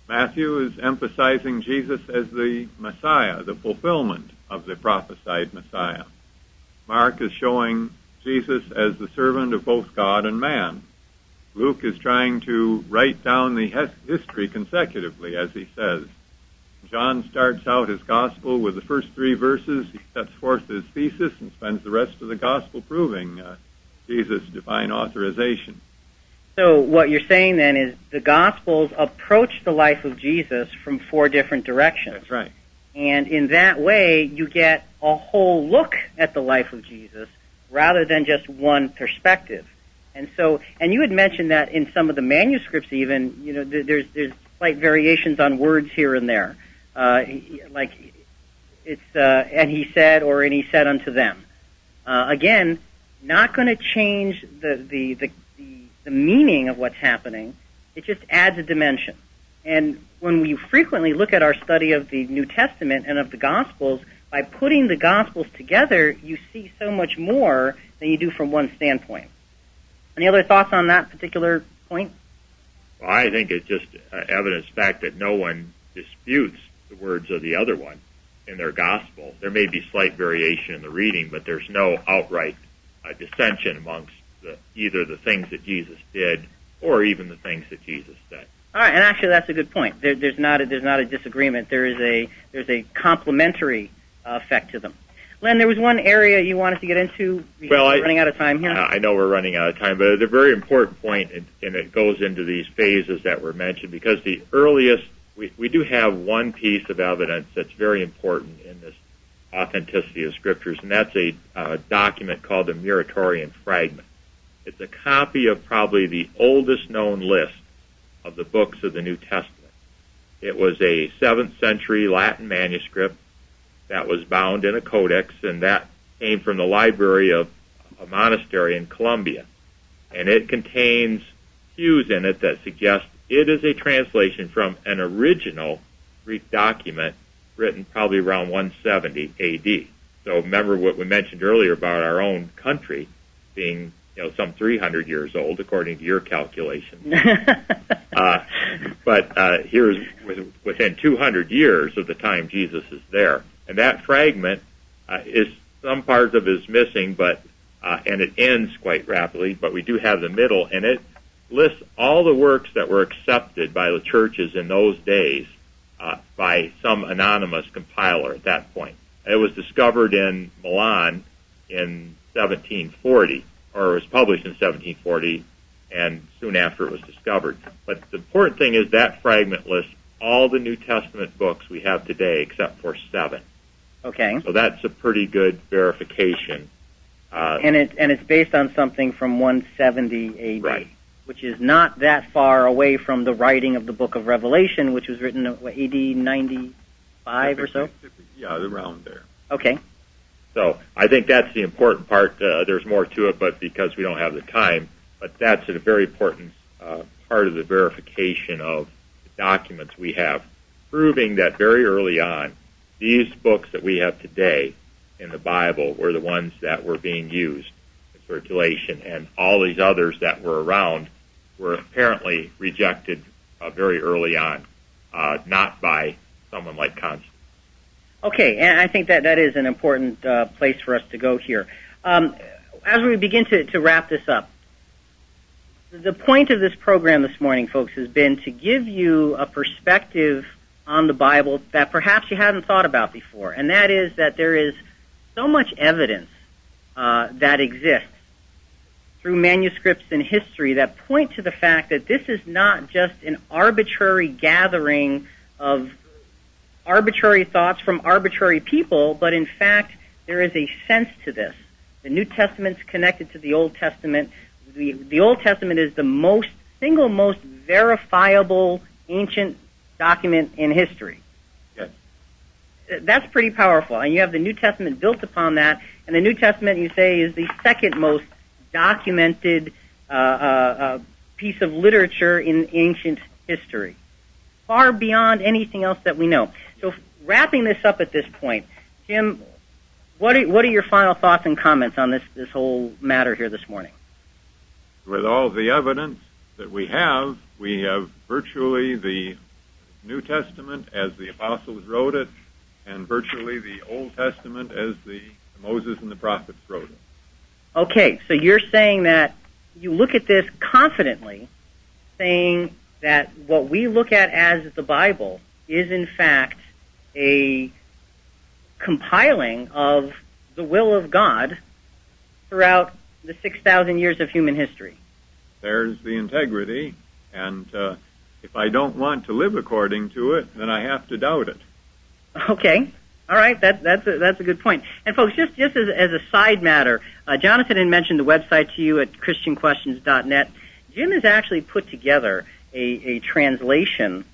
Matthew is emphasizing Jesus as the Messiah, the fulfillment of the prophesied Messiah. Mark is showing Jesus as the servant of both God and man. Luke is trying to write down the history consecutively, as he says. John starts out his gospel with the first 3 verses. He sets forth his thesis and spends the rest of the gospel proving Jesus' divine authorization. So what you're saying then is the Gospels approach the life of Jesus from 4 different directions. That's right. And in that way, you get a whole look at the life of Jesus rather than just one perspective. And so, and you had mentioned that in some of the manuscripts even, you know, there's slight variations on words here and there. Like it's, and he said, or and he said unto them. Again, not going to change the meaning of what's happening. It just adds a dimension. And when we frequently look at our study of the New Testament and of the Gospels, by putting the Gospels together, you see so much more than you do from one standpoint. Any other thoughts on that particular point? Well, I think it's just evidence fact that no one disputes the words of the other one in their Gospel. There may be slight variation in the reading, but there's no outright dissension amongst either the things that Jesus did or even the things that Jesus said. All right, and actually that's a good point. There's not a disagreement. There's a complementary effect to them. Len, there was one area you wanted to get into. We're running out of time here. I know we're running out of time, but it's a very important point, and it goes into these phases that were mentioned, because the earliest, we do have one piece of evidence that's very important in this authenticity of Scriptures, and that's a document called the Muratorian Fragment. It's a copy of probably the oldest known list of the books of the New Testament. It was a 7th century Latin manuscript that was bound in a codex, and that came from the library of a monastery in Colombia. And it contains cues in it that suggest it is a translation from an original Greek document written probably around 170 A.D. So remember what we mentioned earlier about our own country being, some 300 years old, according to your calculations. But here's within 200 years of the time Jesus is there. And that fragment is, some parts of it is missing, but and it ends quite rapidly, but we do have the middle, and it lists all the works that were accepted by the churches in those days by some anonymous compiler at that point. It was discovered in Milan in 1740, or it was published in 1740, and soon after it was discovered. But the important thing is that fragment lists all the New Testament books we have today except for 7. Okay. So that's a pretty good verification. And it's based on something from 170 A.D., right, which is not that far away from the writing of the book of Revelation, which was written in A.D. 95 or so? Yeah, around there. Okay. So I think that's the important part. There's more to it, but because we don't have the time, but that's a very important part of the verification of the documents we have, proving that very early on, these books that we have today in the Bible were the ones that were being used in circulation, and all these others that were around were apparently rejected very early on, not by someone like Constance. Okay, and I think that is an important place for us to go here. As we begin to wrap this up, the point of this program this morning, folks, has been to give you a perspective on the Bible that perhaps you hadn't thought about before, and that is that there is so much evidence that exists through manuscripts and history that point to the fact that this is not just an arbitrary gathering of arbitrary thoughts from arbitrary people, but in fact there is a sense to this. The New Testament's connected to the Old Testament. The Old Testament is the single most verifiable ancient document in history. Yes. That's pretty powerful. And you have the New Testament built upon that, and the New Testament, you say, is the second most documented piece of literature in ancient history, far beyond anything else that we know. So wrapping this up at this point, Jim, what are your final thoughts and comments on this whole matter here this morning? With all the evidence that we have virtually the New Testament as the apostles wrote it, and virtually the Old Testament as the Moses and the prophets wrote it. Okay, so you're saying that you look at this confidently, saying that what we look at as the Bible is in fact a compiling of the will of God throughout the 6,000 years of human history. There's the integrity, and if I don't want to live according to it, then I have to doubt it. Okay. All right, that's a good point. And folks, just as a side matter, Jonathan had mentioned the website to you at ChristianQuestions.net. Jim has actually put together a translation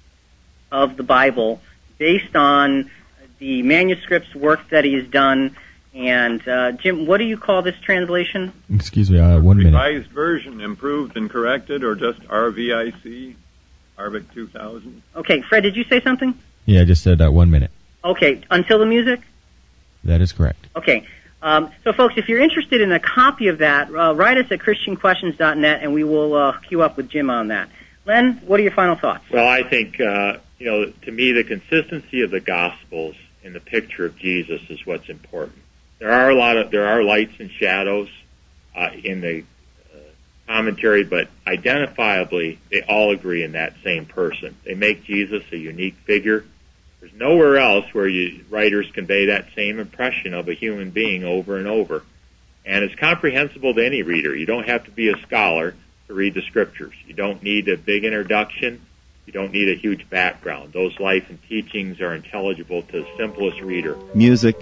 of the Bible based on the manuscripts work that he has done. And Jim, what do you call this translation? Excuse me, 1 minute. Revised version, improved and corrected, or just RVIC, Arvic 2000. Okay, Fred, did you say something? Yeah, I just said 1 minute. Okay, until the music? That is correct. Okay. So, folks, if you're interested in a copy of that, write us at ChristianQuestions.net, and we will hook you up with Jim on that. Len, what are your final thoughts? Well, I think, to me, the consistency of the Gospels in the picture of Jesus is what's important. There are lights and shadows in the commentary, but identifiably, they all agree in that same person. They make Jesus a unique figure. There's nowhere else where writers convey that same impression of a human being over and over. And it's comprehensible to any reader. You don't have to be a scholar to read the Scriptures. You don't need a big introduction. You don't need a huge background. Those life and teachings are intelligible to the simplest reader. Music.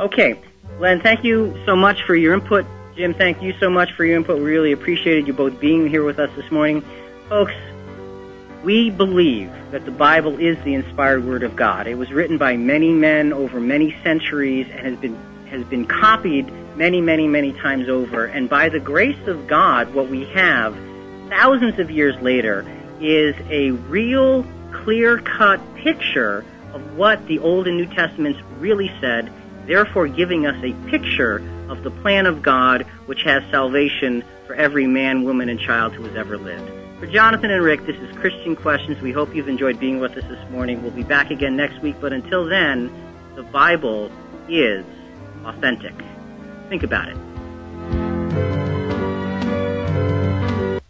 Okay. Len, thank you so much for your input. Jim, thank you so much for your input. We really appreciated you both being here with us this morning. Folks, we believe that the Bible is the inspired Word of God. It was written by many men over many centuries and has been copied many, many, many times over. And by the grace of God, what we have thousands of years later is a real clear-cut picture of what the Old and New Testaments really said, therefore giving us a picture of the plan of God, which has salvation for every man, woman, and child who has ever lived. For Jonathan and Rick, this is Christian Questions. We hope you've enjoyed being with us this morning. We'll be back again next week, but until then, the Bible is authentic. Think about it.